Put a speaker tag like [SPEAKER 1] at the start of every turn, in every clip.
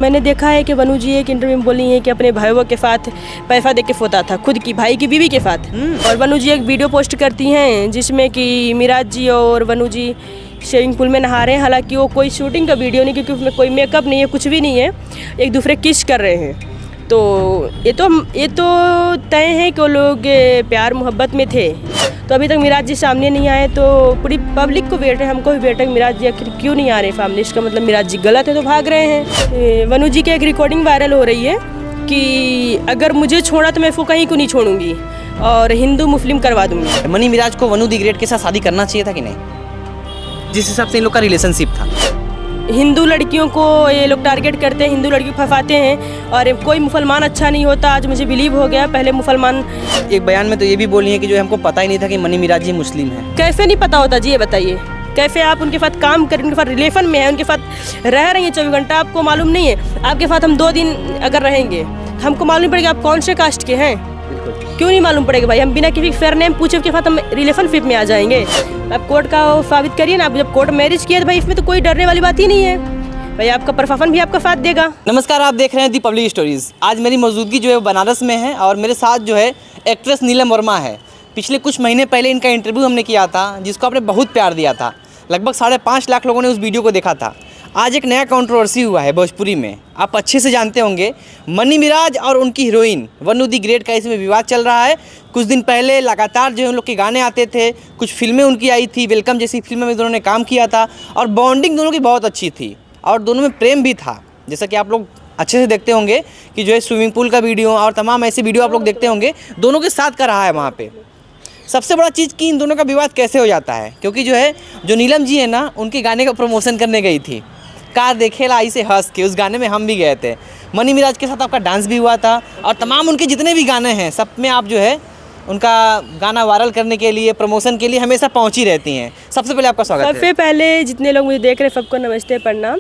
[SPEAKER 1] मैंने देखा है कि वनु जी एक इंटरव्यू में बोली हैं कि अपने भाइयों के साथ पैसा दे के फोता था, खुद की भाई की बीवी के साथ। और वनु जी एक वीडियो पोस्ट करती हैं जिसमें कि मिराज जी और वनु जी स्विमिंग पूल में नहा रहे हैं। हालांकि वो कोई शूटिंग का वीडियो नहीं, क्योंकि उसमें कोई मेकअप नहीं है, कुछ भी नहीं है, एक दूसरे किस कर रहे हैं। तो ये तो तय है कि वो लोग प्यार मोहब्बत में थे। तो अभी तक मिराज जी सामने नहीं आए, तो पूरी पब्लिक को वेट है, हमको भी वेट है मिराज जी आखिर क्यों नहीं आ रहे सामने। इसका मतलब मिराज जी गलत है तो भाग रहे हैं। वनु जी की एक रिकॉर्डिंग वायरल हो रही है कि अगर मुझे छोड़ा तो मैं इसको कहीं को नहीं छोड़ूंगी और हिंदू मुस्लिम करवा दूंगी।
[SPEAKER 2] मनी मिराज को वनु दी ग्रेट के साथ शादी करना चाहिए था कि नहीं, जिस हिसाब से इन लोग का रिलेशनशिप था?
[SPEAKER 1] हिंदू लड़कियों को ये लोग टारगेट करते हैं, हिंदू लड़कियों को फंसाते हैं और कोई मुसलमान अच्छा नहीं होता। आज मुझे बिलीव हो गया, पहले मुसलमान।
[SPEAKER 2] एक बयान में तो ये भी बोली है कि जो हमको पता ही नहीं था कि मनी मिराज जी मुस्लिम है।
[SPEAKER 1] कैसे नहीं पता होता जी, ये बताइए। कैसे आप उनके साथ काम करें, उनके साथ रिलेशन में है, उनके साथ रह रही हैं 24 घंटा, आपको मालूम नहीं है? आपके साथ हम 2 दिन अगर रहेंगे, हमको मालूम पड़ेगा आप कौन से कास्ट के हैं। क्यों नहीं मालूम पड़ेगा भाई? हम बिना किसी फेयर नेम पूछे के साथ हम रिलेशनशिप में आ जाएंगे। आप कोर्ट का साबित करिए ना। आप जब कोर्ट मैरिज किया तो भाई इसमें तो कोई डरने वाली बात ही नहीं है भाई, आपका प्रशासन भी आपका साथ देगा।
[SPEAKER 2] नमस्कार, आप देख रहे हैं दी पब्लिक स्टोरीज। आज मेरी मौजूदगी जो है बनारस में है और मेरे साथ जो है एक्ट्रेस नीलम वर्मा है। पिछले कुछ महीने पहले इनका इंटरव्यू हमने किया था, जिसको आपने बहुत प्यार दिया था। लगभग 5.5 लाख लोगों ने उस वीडियो को देखा था। आज एक नया कंट्रोवर्सी हुआ है भोजपुरी में, आप अच्छे से जानते होंगे। मनी मिराज और उनकी हीरोइन वनु दी ग्रेट का इसमें विवाद चल रहा है। कुछ दिन पहले लगातार जो है उन लोग के गाने आते थे, कुछ फिल्में उनकी आई थी, वेलकम जैसी फिल्मों में दोनों ने काम किया था और बॉन्डिंग दोनों की बहुत अच्छी थी और दोनों में प्रेम भी था। जैसा कि आप लोग अच्छे से देखते होंगे कि जो है स्विमिंग पूल का वीडियो और तमाम ऐसे वीडियो आप लोग देखते होंगे, दोनों के साथ का रहा है वहाँ पे। सबसे बड़ा चीज़ कि इन दोनों का विवाद कैसे हो जाता है, क्योंकि जो है जो नीलम जी है ना, उनके गाने का प्रमोशन करने गई थी। कार देखेला आई से हंस के, उस गाने में हम भी गए थे। मनी मिराज के साथ आपका डांस भी हुआ था और तमाम उनके जितने भी गाने हैं सब में आप जो है उनका गाना वायरल करने के लिए, प्रमोशन के लिए हमेशा पहुंची रहती हैं। सबसे पहले आपका स्वागत है।
[SPEAKER 1] सबसे पहले जितने लोग मुझे देख रहे हैं सबको नमस्ते, प्रणाम।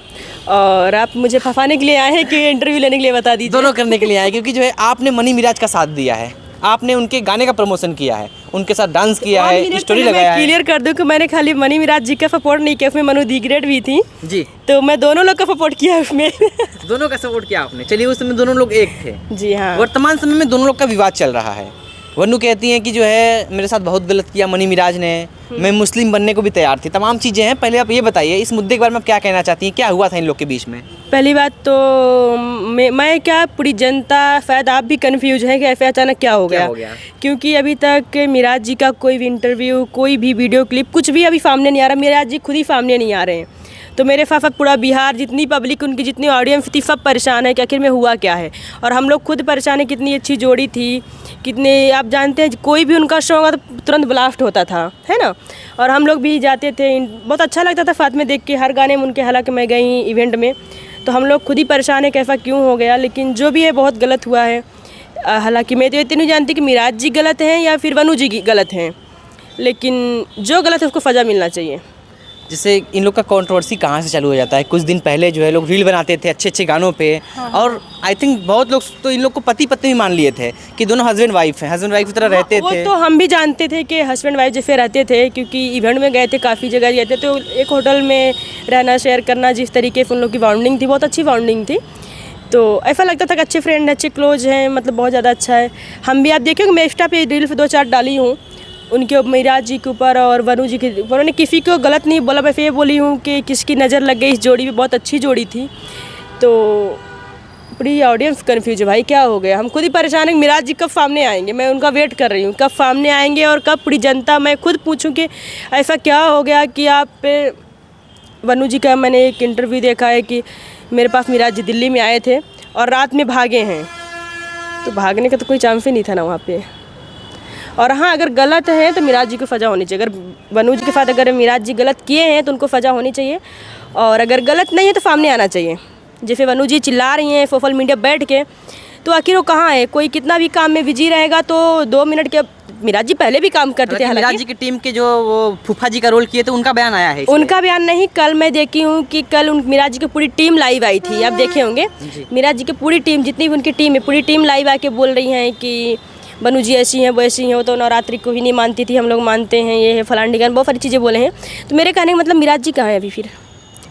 [SPEAKER 1] और आप मुझे फंसाने के लिए आए हैं कि इंटरव्यू लेने के लिए? बता दीजिए।
[SPEAKER 2] दोनों करने के लिए आए, क्योंकि जो है आपने मनी मिराज का साथ दिया है, आपने उनके गाने का प्रमोशन किया है, उनके साथ डांस किया है, स्टोरी लगाया है।
[SPEAKER 1] क्लियर कर दूं कि मैंने खाली मनी मिराज जी का सपोर्ट नहीं किया, उसमें मनु दी ग्रेट भी थी
[SPEAKER 2] जी।
[SPEAKER 1] तो मैं दोनों लोग का सपोर्ट किया उसमें।
[SPEAKER 2] दोनों का सपोर्ट किया आपने। चलिए, उस समय दोनों लोग एक थे।
[SPEAKER 1] जी हाँ।
[SPEAKER 2] वर्तमान समय में दोनों लोग का विवाद चल रहा है। वनु कहती हैं कि जो है मेरे साथ बहुत गलत किया मनी मिराज ने, मैं मुस्लिम बनने को भी तैयार थी, तमाम चीज़ें हैं। पहले आप ये बताइए इस मुद्दे के बारे में आप क्या कहना चाहती हैं, क्या हुआ था इन लोग के बीच में?
[SPEAKER 1] पहली बात तो मैं क्या, पूरी जनता, शायद आप भी कंफ्यूज हैं कि ऐसे अचानक क्या हो गया। क्योंकि अभी तक मिराज जी का कोई भी इंटरव्यू, कोई भी वीडियो क्लिप, कुछ भी अभी सामने नहीं आ रहा। मिराज जी खुद ही सामने नहीं आ रहे हैं। तो मेरे साथ पूरा बिहार, जितनी पब्लिक, उनकी जितनी ऑडियंस थी, सब परेशान है कि आखिर में हुआ क्या है। और हम लोग खुद परेशान है, कितनी अच्छी जोड़ी थी, कितने, आप जानते हैं कोई भी उनका शो होगा तो तुरंत ब्लास्ट होता था, है ना। और हम लोग भी जाते थे, बहुत अच्छा लगता था साथ में देख के, हर गाने में उनके। हालांकि मैं गई इवेंट में, तो हम लोग खुद ही परेशान है कि ऐसा क्यों हो गया। लेकिन जो भी है बहुत गलत हुआ है। हालांकि मैं तो इतनी नहीं जानती कि मिराज जी गलत हैं या फिर वनु जी गलत हैं, लेकिन जो गलत है उसको सज़ा मिलना चाहिए।
[SPEAKER 2] जैसे इन लोग का कंट्रोवर्सी कहाँ से चालू हो जाता है? कुछ दिन पहले जो है लोग रील बनाते थे अच्छे अच्छे गानों पे। हाँ। और आई थिंक बहुत लोग तो इन लोग को पति पत्नी भी मान लिए थे कि दोनों हस्बैंड वाइफ हैं, हस्बैंड वाइफ की तरह रहते थे।
[SPEAKER 1] वो तो हम भी जानते थे कि हस्बैंड वाइफ जैसे रहते थे, क्योंकि इवेंट में गए थे, काफ़ी जगह गए थे, तो एक होटल में रहना, शेयर करना, जिस तरीके से उन लोग की बॉन्डिंग थी, बहुत अच्छी बॉन्डिंग थी। तो ऐसा लगता था कि अच्छे फ्रेंड, अच्छे क्लोज हैं, मतलब बहुत ज़्यादा अच्छा है। हम भी, आप देखिए मैं इंस्टा पे रील 2-4 डाली हूँ उनके, मिराज जी के ऊपर और वनु जी के। उन्होंने किसी को गलत नहीं बोला, मैं ये बोली हूँ कि किसकी नज़र लग गई इस जोड़ी में, बहुत अच्छी जोड़ी थी। तो पूरी ऑडियंस कंफ्यूज है भाई, क्या हो गया। हम खुद ही परेशान हैं, मिराज जी कब सामने आएंगे। मैं उनका वेट कर रही हूँ, कब सामने आएंगे और कब पूरी जनता, मैं खुद पूछूँ कि ऐसा क्या हो गया कि आप। वनु जी का मैंने एक इंटरव्यू देखा है कि मेरे पास मिराज जी दिल्ली में आए थे और रात में भागे हैं, तो भागने का तो कोई चांस ही नहीं था ना वहाँ पे। और हाँ, अगर गलत है तो मिराज जी को सज़ा होनी चाहिए। अगर वनु जी के साथ अगर मिराज जी गलत किए हैं तो उनको सज़ा होनी चाहिए, और अगर गलत नहीं है तो सामने आना चाहिए। जैसे वनु जी चिल्ला रही हैं सोशल मीडिया बैठ के, तो आखिर वो कहाँ है? कोई कितना भी काम में बिजी रहेगा तो 2 मिनट के। मिराज जी पहले भी काम करते थे।
[SPEAKER 2] मिराज जी की टीम के जो वो फूफा जी का रोल किए थे, उनका बयान आया है।
[SPEAKER 1] उनका बयान नहीं, कल मैं देखी हूँ कि कल मिराज जी की पूरी टीम लाइव आई थी, आप देखे होंगे। मिराज जी की पूरी टीम, जितनी भी उनकी टीम है, पूरी टीम लाइव आके बोल रही हैं कि वनु जी ऐसी हैं, वैसी हैं, वो तो नवरात्रि को ही नहीं मानती थी, हम लोग मानते हैं, ये है फलान ढिकान, बहुत सारी चीज़ें बोले हैं। तो मेरे कहने का मतलब मिराज जी कहाँ है अभी फिर?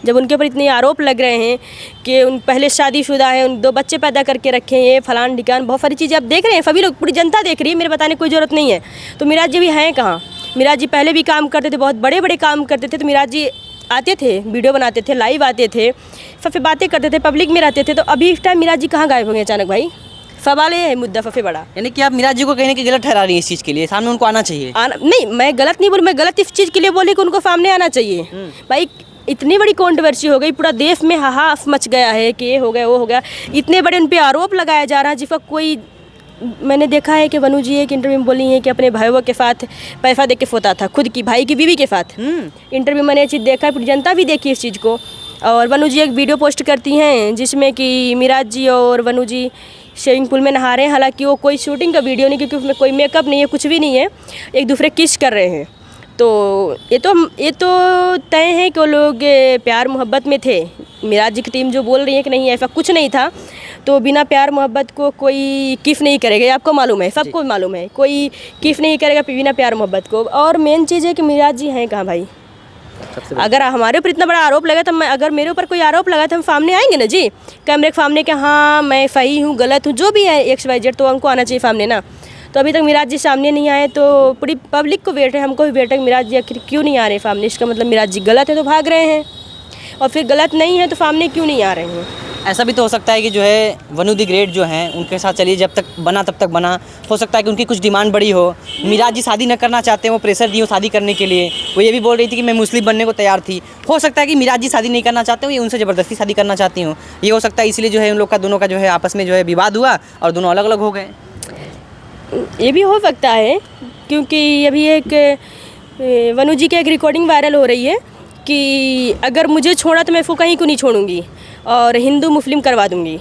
[SPEAKER 1] जब उनके ऊपर इतने आरोप लग रहे हैं कि उन पहले शादीशुदा हैं, उन 2 बच्चे पैदा करके रखे हैं, फलान ढिकान, बहुत सारी चीज़ें आप देख रहे हैं, सभी लोग, पूरी जनता देख रही है, मेरे बताने की कोई ज़रूरत नहीं है। तो मिराज जी भी हैं कहाँ? मिराज जी पहले भी काम करते थे, बहुत बड़े बड़े काम करते थे। तो मिराज जी आते थे, वीडियो बनाते थे, लाइव आते थे, फफे बातें करते थे, पब्लिक में रहते थे। तो अभी इस टाइम मिराज जी कहाँ गायब हो गए अचानक भाई? सवाल ये है, मुद्दा फफे बड़ा।
[SPEAKER 2] यानी कि आप मिराज जी को कहीं ना कहीं गलत ठहरा रही हैं इस चीज़ के लिए, सामने उनको आना चाहिए।
[SPEAKER 1] आना नहीं, मैं गलत नहीं बोली, मैं गलत इस चीज़ के लिए बोली कि उनको सामने आना चाहिए। भाई इतनी बड़ी कंट्रोवर्सी हो गई, पूरा देश में हाहा मच गया है कि ये हो गया वो हो गया, इतने बड़े उन पर आरोप लगाया जा रहा है जिसका कोई। मैंने देखा है कि वनु जी एक इंटरव्यू में बोली है कि अपने भाइयों के साथ पैसा दे के सोता था, खुद की भाई की बीवी के साथ। इंटरव्यू मैंने ये चीज़ देखा है, पूरी जनता भी देखी इस चीज़ को। और वनु जी एक वीडियो पोस्ट करती हैं जिसमें कि मिराज जी और वनु जी स्विमिंग पूल में नहा रहे हैं। हालांकि वो कोई शूटिंग का वीडियो नहीं, क्योंकि उसमें कोई मेकअप नहीं है, कुछ भी नहीं है, एक दूसरे किस कर रहे हैं। तो ये तो तय है कि वो लोग प्यार मोहब्बत में थे। मिराज जी की टीम जो बोल रही है कि नहीं ऐसा कुछ नहीं था, तो बिना प्यार मोहब्बत को कोई किफ नहीं करेगा, ये आपको मालूम है, सबको मालूम है, कोई किफ नहीं करेगा बिना प्यार मोहब्बत को। और मेन चीज़ है कि मिराज जी हैं कहाँ भाई? अगर हमारे ऊपर इतना बड़ा आरोप लगा, तो मैं, अगर मेरे ऊपर कोई आरोप लगा तो हम सामने आएंगे ना जी, कैमरे के सामने कि हाँ मैं सही हूँ, गलत हूँ, जो भी है XYZ, तो हमको आना चाहिए सामने ना। तो अभी तक मिराज जी सामने नहीं आए, तो पूरी पब्लिक को वेट है, हमको भी वेट है कि मिराज जी आखिर क्यों नहीं आ रहे सामने। इसका मतलब मिराज जी गलत है तो भाग रहे हैं, और फिर गलत नहीं है तो सामने क्यों नहीं आ रहे हैं।
[SPEAKER 2] ऐसा भी तो हो सकता है कि जो है वनु दी ग्रेट जो हैं उनके साथ चलिए, जब तक बना तब तक बना, हो सकता है कि उनकी कुछ डिमांड बड़ी हो। मिराज जी शादी न करना चाहते हैं, वो प्रेशर दिए शादी करने के लिए। वो ये भी बोल रही थी कि मैं मुस्लिम बनने को तैयार थी। हो सकता है कि मिराज जी शादी नहीं करना चाहते हो, ये उनसे ज़बरदस्ती शादी करना चाहती हूँ, ये हो सकता है। इसलिए जो है उन लोग का, दोनों का जो है आपस में जो है विवाद हुआ और दोनों अलग अलग हो गए।
[SPEAKER 1] ये भी हो सकता है, क्योंकि अभी एक वनु जी की एक रिकॉर्डिंग वायरल हो रही है कि अगर मुझे छोड़ा तो मैं इसको कहीं को नहीं छोड़ूंगी और हिंदू मुस्लिम करवा दूंगी।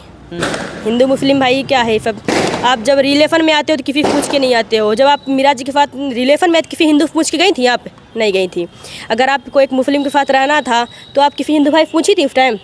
[SPEAKER 1] हिंदू मुस्लिम भाई क्या है सब? आप जब रिलेशन में आते हो तो किसी पूछ के नहीं आते हो। जब आप मिराज जी के साथ रिलेशन में किसी हिंदू पूछ के गई थी? आप नहीं गई थी। अगर आपको एक मुस्लिम के साथ रहना था तो आप किसी हिंदू भाई पूछी थी उस टाइम?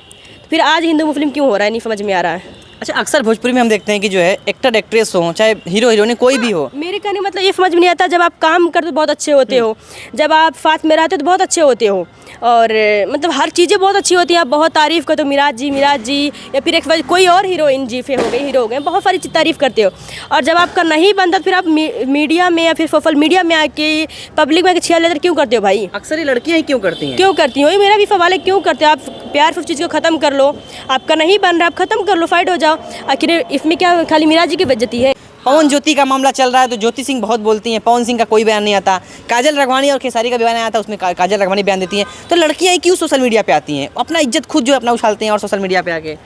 [SPEAKER 1] फिर आज हिंदू मुस्लिम क्यों हो रहा है, नहीं समझ में आ रहा है।
[SPEAKER 2] अच्छा, अक्सर भोजपुरी में हम देखते हैं कि जो है एक्टर एक्ट्रेस हो, चाहे हीरो हीरोइन कोई भी हो,
[SPEAKER 1] मेरे कहने मतलब ये समझ में नहीं आता, जब आप काम करते तो बहुत अच्छे होते हो, जब आप साथ में रहते तो बहुत अच्छे होते हो, और मतलब हर चीज़ें बहुत अच्छी होती हैं, आप बहुत तारीफ़ करते हो, मिराज जी या फिर एक कोई और हीरोइन जी फे हो गई, हीरो हो गए, बहुत सारी तारीफ़ करते हो। और जब आपका नहीं बनता तो फिर आप मीडिया में या फिर सोशल मीडिया में आके पब्लिक में छेड़ लेकर क्यों करते हो भाई?
[SPEAKER 2] अक्सर ये लड़कियाँ ही क्यों करती हैं?
[SPEAKER 1] क्यों करती हो? ये मेरा भी सवाल है, क्यों करते हो आप? प्यार से उस चीज़ को ख़त्म कर लो। आपका नहीं बन रहा, आप ख़त्म कर लो, फाइट हो जाओ। आखिर इसमें क्या खाली मिराज जी की बेइज्जती है?
[SPEAKER 2] पवन ज्योति का मामला चल रहा है तो ज्योति सिंह बहुत बोलती हैं, पवन सिंह का कोई बयान नहीं आता। काजल राघवानी और खेसारी का बयान आया था, उसमें काजल राघवानी बयान देती हैं। तो लड़कियां ही क्यों सोशल मीडिया पे आती हैं? अपना इज्जत खुद जो अपना उछालते हैं और सोशल मीडिया पे आके,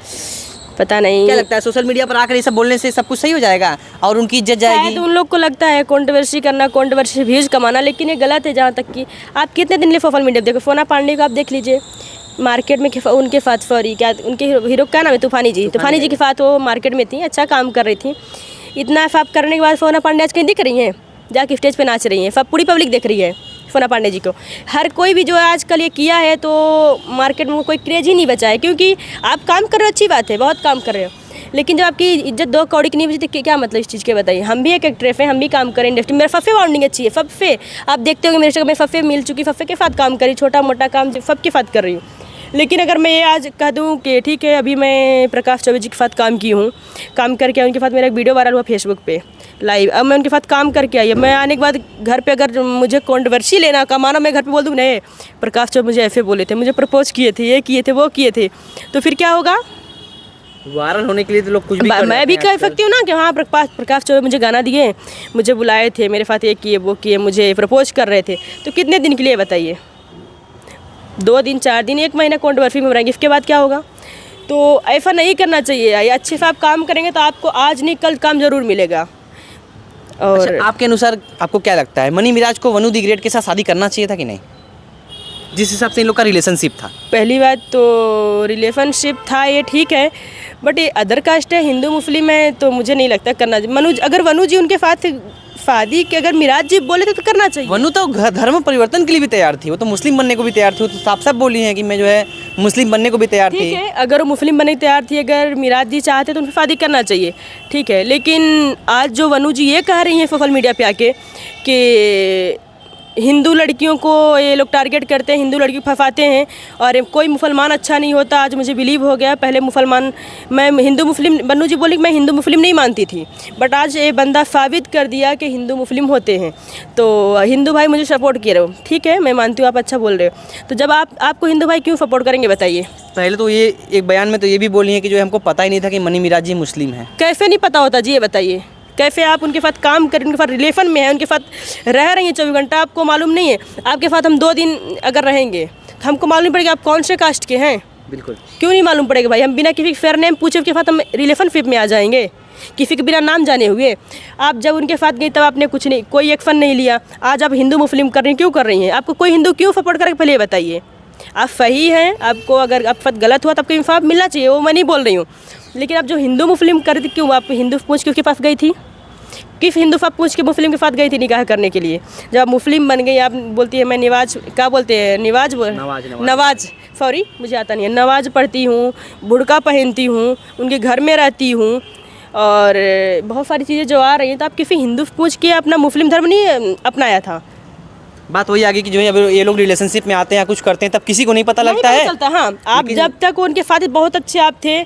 [SPEAKER 1] पता नहीं
[SPEAKER 2] क्या लगता है सोशल मीडिया पर आकर ये सब बोलने से सब कुछ सही हो जाएगा और उनकी इज्जत जाएगी?
[SPEAKER 1] तो उन लोग को लगता है कंट्रोवर्सी करना, कंट्रोवर्सी से व्यूज़ कमाना, लेकिन ये गलत है। जहाँ तक कि आप कितने दिन लिए सोशल मीडिया देखो, सोना पांडे को आप देख लीजिए, मार्केट में उनके साथ सॉरी क्या उनके हीरो क्या नाम है, तूफानी जी के साथ वो मार्केट में थी, अच्छा काम कर रही थी। इतना साफ करने के बाद सोना पांडे आज कहीं दिख रही हैं? जाके स्टेज पे नाच रही हैं, सब पूरी पब्लिक देख रही है सोना पांडे जी को। हर कोई भी जो आजकल ये किया है तो मार्केट में कोई क्रेज ही नहीं बचा है, क्योंकि आप काम कर रहे हो, अच्छी बात है, बहुत काम कर रहे हो, लेकिन जब आपकी इज्जत 2 कौड़ी की नहीं बची तो क्या मतलब इस चीज़ के? बताइए। हम भी एक एक्ट्रेस हैं, हम भी काम करें इंडस्ट्री, मेरा फफे बाउंडिंग अच्छी है, फफे आप देखते हो मेरे मैं फफे मिल चुकी, फफे के साथ काम करी, छोटा मोटा काम सबके साथ कर रही हूँ। लेकिन अगर मैं ये आज कह दूं कि ठीक है अभी मैं प्रकाश चौबे जी के साथ काम की हूँ, काम करके उनके साथ मेरा एक वीडियो वायरल हुआ फेसबुक पे लाइव, अब मैं उनके साथ काम करके आई, मैं आने के बाद घर पे अगर मुझे कंट्रोवर्सी लेना कमाना, मैं घर पे बोल दूँ नहीं प्रकाश चौबे मुझे ऐसे बोले थे, मुझे प्रपोज किए थे, ये किए थे, वो किए थे, तो फिर क्या होगा?
[SPEAKER 2] वायरल होने के लिए तो लोग कुछ भी कर
[SPEAKER 1] मैं भी कह सकती हूँ ना कि हाँ प्रकाश चौबे मुझे गाना दिए, मुझे बुलाए थे, मेरे साथ ये किए वो किए, मुझे प्रपोज कर रहे थे, तो कितने दिन के लिए बताइए? 2 दिन 4 दिन 1 महीना कंट्रोवर्सी में रहेंगे, इसके बाद क्या होगा? तो ऐसा नहीं करना चाहिए। अच्छे से आप काम करेंगे तो आपको आज नहीं कल काम जरूर मिलेगा। और
[SPEAKER 2] अच्छा, आपके अनुसार आपको क्या लगता है, मनी मिराज को वनु दी ग्रेट के साथ शादी करना चाहिए था कि नहीं, जिस हिसाब से इन लोग का रिलेशनशिप था?
[SPEAKER 1] पहली बात तो रिलेशनशिप था ये ठीक है, बट ये अदर कास्ट है, हिंदू मुस्लिम है, तो मुझे नहीं लगता करना चाहिए। अगर वनु जी उनके साथ शादी के अगर मिराज जी बोले तो करना चाहिए।
[SPEAKER 2] वनु तो धर्म परिवर्तन के लिए भी तैयार थी, वो तो मुस्लिम बनने को भी तैयार थी, वो तो साफ साफ बोली है कि मैं जो है मुस्लिम बनने को भी तैयार थी।
[SPEAKER 1] ठीक है, अगर वो मुस्लिम बनने को तैयार थी, अगर मिराज जी चाहते तो उनकी शादी करना चाहिए, ठीक है। लेकिन आज जो वनु जी ये कह रही हैं सोशल मीडिया पे आके कि हिंदू लड़कियों को ये लोग टारगेट करते हैं, हिंदू लड़की को फंसाते हैं और कोई मुसलमान अच्छा नहीं होता। आज मुझे बिलीव हो गया, पहले मुसलमान मैं हिंदू मुस्लिम, बन्नू जी बोली कि मैं हिंदू मुस्लिम नहीं मानती थी, बट आज ये बंदा साबित कर दिया कि हिंदू मुस्लिम होते हैं। तो हिंदू भाई मुझे सपोर्ट किए रहो, ठीक है, मैं मानती हूँ आप अच्छा बोल रहे हो। तो जब आपको हिंदू भाई क्यों सपोर्ट करेंगे बताइए?
[SPEAKER 2] पहले तो ये एक बयान में तो ये भी बोली है कि जो है हमको पता ही नहीं था कि मनी मिराज जी मुस्लिम हैं।
[SPEAKER 1] कैसे नहीं पता होता जी, ये बताइए? कैसे आप उनके साथ काम करें, उनके साथ रिलेशन में है, उनके साथ रह रही हैं 24 घंटा, आपको मालूम नहीं है? आपके साथ हम 2 दिन अगर रहेंगे तो हमको मालूम नहीं पड़ेगा आप कौन से कास्ट के हैं?
[SPEAKER 2] बिल्कुल
[SPEAKER 1] क्यों नहीं मालूम पड़ेगा भाई? हम बिना किसी फेयर नेम पूछे उसके साथ हम रिलेशनशिप में आ जाएंगे, किसी के बिना नाम जाने हुए। आप जब उनके साथ गई तब आपने कुछ नहीं, कोई एक्शन नहीं लिया। आज आप हिंदू मुस्लिम कर रही हैं, क्यों कर रही हैं? आपको कोई हिंदू क्यों सपोर्ट करेगा पहले ये बताइए? आप सही हैं, आपको अगर आप साथ गलत हुआ तो आपको इंसाफ मिलना चाहिए, वो मैं नहीं बोल रही हूँ, लेकिन आप जो हिंदू मुस्लिम कर रही थी, क्यों आप हिंदू पूछ के उसके पास गई थी? किस हिंदू साहब पूछ के मुस्लिम के साथ गई थी निकाह करने के लिए? जब आप मुस्लिम बन गई, आप बोलती है मैं निवाज, क्या बोलते हैं, नवाज सॉरी मुझे आता नहीं है, नवाज पढ़ती हूँ, बुर्का पहनती हूँ, उनके घर में रहती हूँ और बहुत सारी चीज़ें जो आ रही हैं, तो आप किसी हिंदू पूछ के अपना मुस्लिम धर्म नहीं अपनाया था।
[SPEAKER 2] बात वही आगे कि जो है अब ये लोग रिलेशनशिप में आते हैं या कुछ करते हैं तब किसी को नहीं पता लगता
[SPEAKER 1] नहीं
[SPEAKER 2] है।
[SPEAKER 1] चलता, हाँ। आप जब तक उनके साथ बहुत अच्छे आप थे,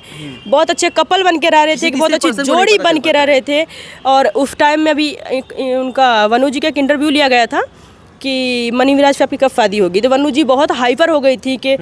[SPEAKER 1] बहुत अच्छे कपल बन के रह रहे थे, बहुत अच्छी जोड़ी बन के रह रहे थे। और उस टाइम में अभी उनका वनु जी का एक इंटरव्यू लिया गया था कि मनी मिराज से आपकी कब शादी होगी, तो वनु जी बहुत हाइपर हो गई थी कि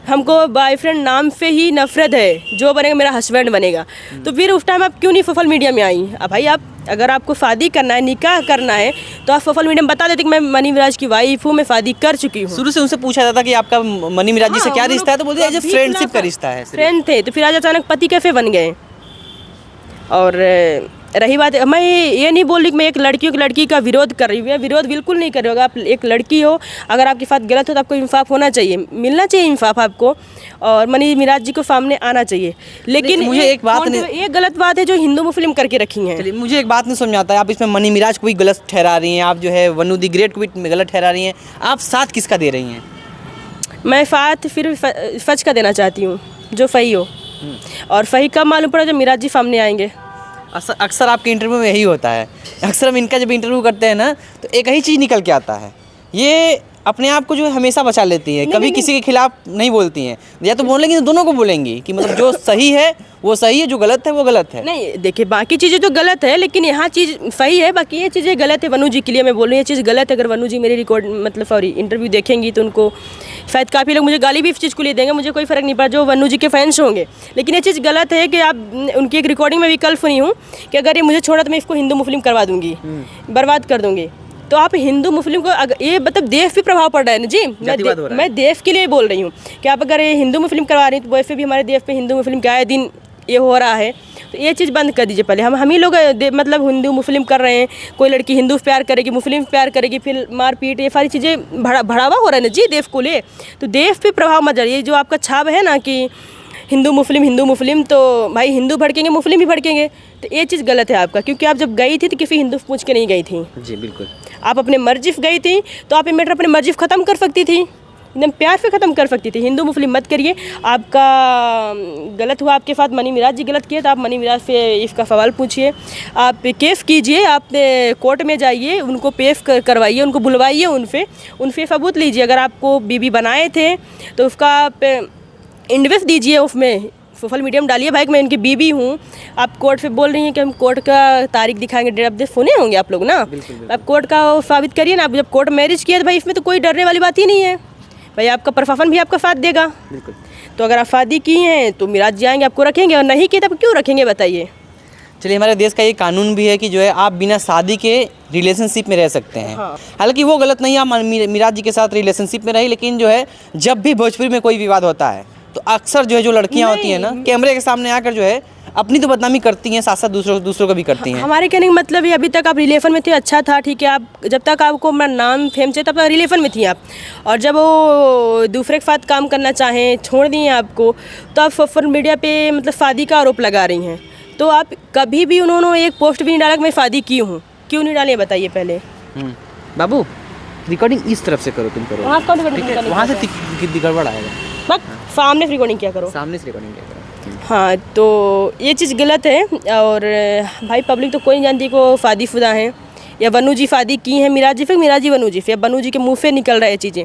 [SPEAKER 1] हमको बॉयफ्रेंड नाम से ही नफरत है, जो बनेगा मेरा हस्बैंड बनेगा। तो फिर उस टाइम आप क्यों नहीं सोशल मीडिया में आई? अब भाई आप अगर आपको शादी करना है, निकाह करना है, तो आप सोशल मीडिया में बता देते कि मैं मनी मिराज की वाइफ हूँ, मैं शादी कर चुकी हूँ।
[SPEAKER 2] शुरू से उनसे पूछा जाता कि आपका मनी मिराज जी से क्या रिश्ता है, तो बोलते हैं फ्रेंडशिप का रिश्ता है,
[SPEAKER 1] फ्रेंड थे। तो फिर आज अचानक पति कैसे बन गए? और रही बात, मैं ये नहीं बोल रही कि मैं एक लड़की का विरोध कर रही हूँ, विरोध बिल्कुल नहीं कर रही हूँ। आप एक लड़की हो, अगर आपके साथ गलत हो तो आपको इंसाफ होना चाहिए, मिलना चाहिए इंसाफ आपको, और मनी मिराज जी को सामने आना चाहिए। लेकिन
[SPEAKER 2] मुझे एक बात नहीं,
[SPEAKER 1] ये गलत बात है जो हिंदू मुस्लिम करके रखी है।
[SPEAKER 2] चलिए मुझे एक बात नहीं समझ आता है, आप इसमें मनी मिराज को भी गलत ठहरा रही हैं, आप जो है वनु दी ग्रेट को भी गलत ठहरा रही हैं, आप साथ किसका दे रही हैं?
[SPEAKER 1] मैं साथ फिर सच का देना चाहती हूँ, जो सही हो। और सही कब मालूम पड़ा? जब मिराज जी सामने आएंगे।
[SPEAKER 2] अक्सर आपके इंटरव्यू में यही होता है, अक्सर हम इनका जब इंटरव्यू करते हैं ना तो एक ही चीज़ निकल के आता है, ये अपने आप को जो है हमेशा बचा लेती है, कभी किसी के खिलाफ नहीं बोलती हैं, या तो बोलेंगी तो दोनों को बोलेंगी कि मतलब जो सही है वो सही है, जो गलत है वो गलत है।
[SPEAKER 1] नहीं देखिए, बाकी चीज़ें तो गलत है, लेकिन यहाँ चीज़ सही है, बाकी ये चीज़ें गलत है। वनु जी के लिए मैं बोल रही हूँ, ये चीज़ गलत है। अगर वनु जी मेरी इंटरव्यू देखेंगी तो उनको शायद काफ़ी लोग मुझे गाली भी इस चीज़ को लिए देंगे, मुझे कोई फ़र्क नहीं पड़ा, जो वनु जी के फैंस होंगे। लेकिन ये चीज़ गलत है कि आप उनकी एक रिकॉर्डिंग में भी कल सुनी हूँ कि अगर ये मुझे छोड़ा तो मैं इसको हिंदू मुस्लिम करवा दूँगी, बर्बाद कर दूँगी। तो आप हिंदू मुस्लिम को ये मतलब देश पे प्रभाव पड़ रहा है ना जी, मैं देश के लिए बोल रही हूँ कि आप अगर ये हिंदू मुस्लिम करवा रही हैं तो वैसे भी हमारे देश पे हिंदू मुस्लिम के आए दिन ये हो रहा है, तो ये चीज़ बंद कर दीजिए पहले। हम ही लोग मतलब हिंदू मुस्लिम कर रहे हैं, कोई लड़की हिंदू प्यार करेगी, मुस्लिम प्यार करेगी, फिर मारपीट, ये सारी चीज़ें बढ़ावा हो रहा है ना जी देश को ले। तो देश पे प्रभाव मत डालिए। जो आपका छाप है ना कि हिंदू मुस्लिम, तो भाई हिंदू भड़केंगे, मुस्लिम भी भड़केंगे, तो ये चीज़ गलत है आपका। क्योंकि आप जब गई थी तो किसी हिंदू पूछ के नहीं गई थी
[SPEAKER 2] जी, बिल्कुल।
[SPEAKER 1] आप अपने मर्जी से गई थी, तो आप ये मैटर अपने मर्जी ख़त्म कर सकती थी, एकदम प्यार से ख़त्म कर सकती थी। हिंदू मुस्लिम मत करिए। आपका गलत हुआ आपके साथ, मनी मिराज जी गलत किए, तो आप मनी मिराज से इसका सवाल पूछिए, आप केस कीजिए, आप कोर्ट में जाइए, उनको पेश करवाइए, उनको बुलवाइए, उनसे सबूत लीजिए। अगर आपको बीबी बनाए थे तो उसका आप इन्वेस्ट दीजिए, उसमें सोशल मीडिया में डालिए भाई मैं इनकी बीबी हूँ। आप कोर्ट पे बोल रही हैं कि हम कोर्ट का तारीख दिखाएंगे, डेट ऑफ डेथ सुने होंगे आप लोग ना। बिल्कुल। आप कोर्ट का साबित करिए ना। आप जब कोर्ट मैरिज किया तो भाई इसमें तो कोई डरने वाली बात ही नहीं है भाई, आपका प्रशासन भी आपका साथ देगा।
[SPEAKER 2] बिल्कुल।
[SPEAKER 1] तो अगर आप शादी की हैं तो मिराज जी आएंगे आपको रखेंगे, और नहीं किए तब क्यों रखेंगे बताइए?
[SPEAKER 2] चलिए, हमारे देश का ये कानून भी है कि जो है आप बिना शादी के रिलेशनशिप में रह सकते हैं।
[SPEAKER 1] हाँ।
[SPEAKER 2] हालांकि वो गलत नहीं है, आप मिराज जी के साथ रिलेशनशिप में रही, लेकिन जो है जब भी भोजपुरी में कोई विवाद होता है तो अक्सर जो है जो लड़कियां होती हैं ना, कैमरे के सामने आकर जो है अपनी तो बदनामी करती हैं, साथ साथ दूसरों को भी करती हैं।
[SPEAKER 1] हमारे कहने का मतलब है अभी तक आप रिलेशन में थे, अच्छा था, ठीक है। आप जब तक आपको अपना नाम फेम चाहिए तब तक रिलेशन में थी आप, और जब वो दूसरे के साथ काम करना चाहें, छोड़ दिए आपको, तो आप सोशल मीडिया पे मतलब शादी का आरोप लगा रही हैं। तो आप कभी भी उन्होंने एक पोस्ट भी नहीं डाला कि मैं शादी की हूँ, क्यों नहीं डाले बताइए पहले?
[SPEAKER 2] बाबू, रिकॉर्डिंग इस तरफ से करो, तुम करो
[SPEAKER 1] वहाँ से
[SPEAKER 2] गड़बड़ आएगा,
[SPEAKER 1] बस सामने रिकॉर्डिंग क्या करो,
[SPEAKER 2] सामने से रिकॉर्डिंग क्या करो।
[SPEAKER 1] हाँ, तो ये चीज़ गलत है। और भाई पब्लिक तो कोई नहीं जानती को शादीशुदा हैं, या वनु जी फादी की हैं मिराजी फिर मिराजी वनु जी फिर वनु जी के मुंह से निकल रही है चीज़ें,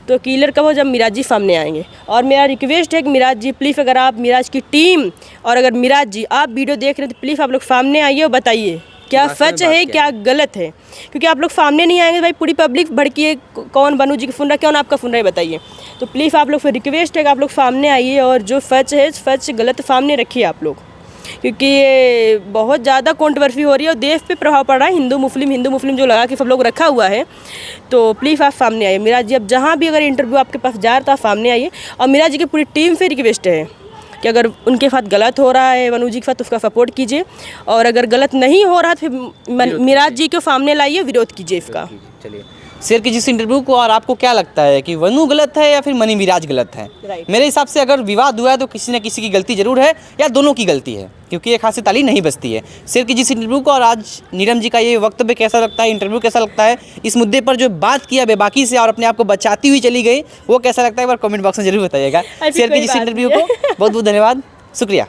[SPEAKER 1] तो क्लियर कब हो जब मिराज जी सामने आएंगे। और मेरा रिक्वेस्ट है कि मिराज जी प्लीज़, अगर आप मिराज की टीम और अगर मिराज जी आप वीडियो देख रहे हैं तो प्लीज़ आप लोग सामने आइए और बताइए क्या सच है क्या गलत है, क्योंकि आप लोग सामने नहीं आएंगे भाई पूरी पब्लिक भड़की है, कौन वनु जी का सुन रहा है कौन आपका सुन रहा है बताइए। तो प्लीज़ आप लोग से रिक्वेस्ट है कि आप लोग सामने आइए और जो सच है सच गलत सामने रखिए आप लोग, क्योंकि ये बहुत ज़्यादा कंट्रोवर्सी हो रही है और देश पे प्रभाव पड़ रहा है हिंदू मुस्लिम जो लगा के सब लोग रखा हुआ है। तो प्लीज़ आप सामने आइए मिराज जी, अब जहाँ भी अगर इंटरव्यू आपके पास जा रहा था आप सामने आइए। और मिराज जी की पूरी टीम से रिक्वेस्ट है कि अगर उनके साथ गलत हो रहा है वनु जी के साथ उसका सपोर्ट कीजिए, और अगर गलत नहीं हो रहा तो फिर मिराज जी को सामने लाइए, विरोध कीजिए इसका।
[SPEAKER 2] चलिए शेयर कीजिए इस इंटरव्यू को, और आपको क्या लगता है कि वनु गलत है या फिर मनी मिराज गलत है?
[SPEAKER 1] Right.
[SPEAKER 2] मेरे हिसाब से अगर विवाद हुआ है तो किसी न किसी की गलती जरूर है या दोनों की गलती है, क्योंकि एक हाथ से ताली नहीं बजती है। शेयर कीजिए इस इंटरव्यू को, और आज नीलम जी का ये वक्तव्य कैसा लगता है, इंटरव्यू कैसा लगता है, इस मुद्दे पर जो बात किया बेबाकी से और अपने आप को बचाती हुई चली गई वो कैसा लगता है, एक बार कमेंट बॉक्स में जरूर बताइएगा। शेयर कीजिए इस इंटरव्यू को, बहुत बहुत धन्यवाद, शुक्रिया।